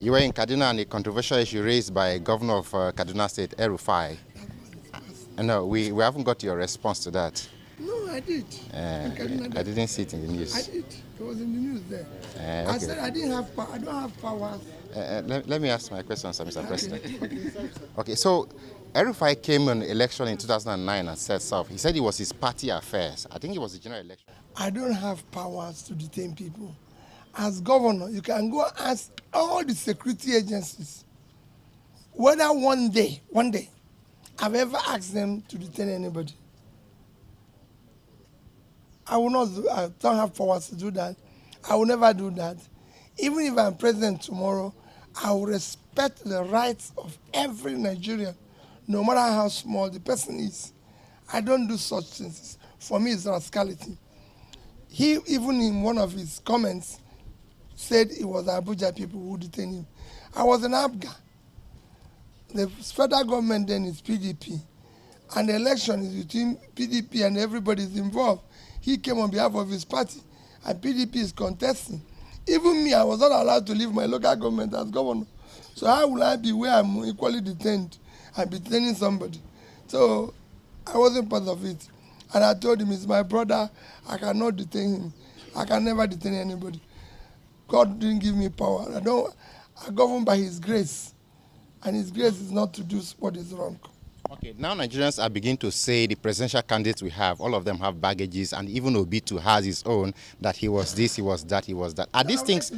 You were in Kaduna and a controversial issue raised by Governor of Kaduna State, El-Rufai. No, we haven't got your response to that. No, I did. I didn't see it in the news. I did. It was in the news there. Okay. I said I didn't have power. I don't have powers. Let me ask my question, sir, Mr. President. Okay, so El-Rufai came on election in 2009 and said so. He said it was his party affairs. I think it was the general election. I don't have powers to detain people. As governor, you can go ask all the security agencies whether one day, I've ever asked them to detain anybody. I don't have powers to do that. I will never do that. Even if I'm president tomorrow, I will respect the rights of every Nigerian, no matter how small the person is. I don't do such things. For me, it's rascality. He, even in one of his comments, said it was Abuja people who detained him. I was in Abga. The federal government then is PDP, and the election is between PDP and everybody is involved. He came on behalf of his party, and PDP is contesting. Even me, I was not allowed to leave my local government as governor. So how will I be where I'm equally detained and be detaining somebody? So I wasn't part of it. And I told him, he's my brother, I cannot detain him. I can never detain anybody. God didn't give me power. I govern by his grace. And his grace is not to do what is wrong. Okay, now Nigerians are beginning to say the presidential candidates we have, all of them have baggages, and even Obi too has his own, that he was this, he was that, he was that. Are these things,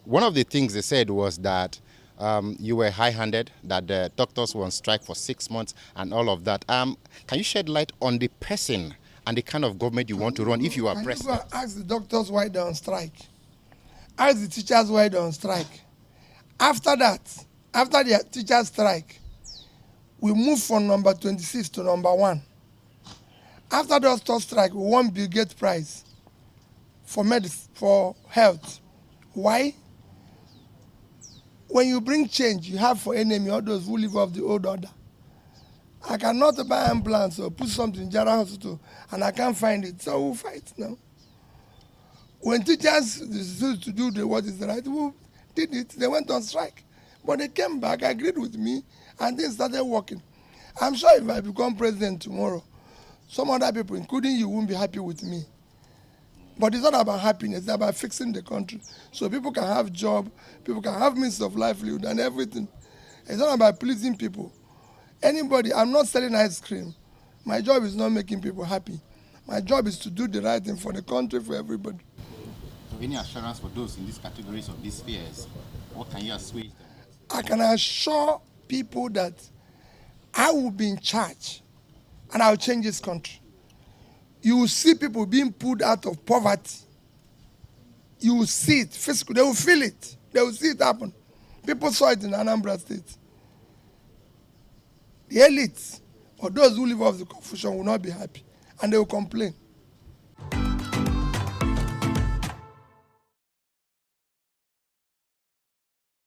one of the things they said was that you were high-handed, that the doctors were on strike for 6 months and all of that. Can you shed light on the person and the kind of government you want to run if you are president? You go ask the doctors why they're on strike. Ask the teachers why they're on strike. After that, after the teachers strike, we move from number 26 to number 1. After the doctor strike, we won Bill Gates Prize for medicine, for health. Why? When you bring change, you have for enemy all those who live off the old order. I cannot buy ambulance or put something in General Hospital and I can't find it, so we'll fight now. When teachers decided to do what is right, who did it, they went on strike. But they came back, agreed with me, and then started working. I'm sure if I become president tomorrow, some other people, including you, won't be happy with me. But it's not about happiness, it's about fixing the country. So people can have job, people can have means of livelihood and everything. It's not about pleasing people. Anybody, I'm not selling ice cream. My job is not making people happy. My job is to do the right thing for the country, for everybody. So any assurance for those in these categories of these spheres, what can you assuage them? I can assure people that I will be in charge and I'll change this country. You will see people being pulled out of poverty. You will see it physically. They will feel it. They will see it happen. People saw it in Anambra State. The elites or those who live off the confusion will not be happy and they will complain.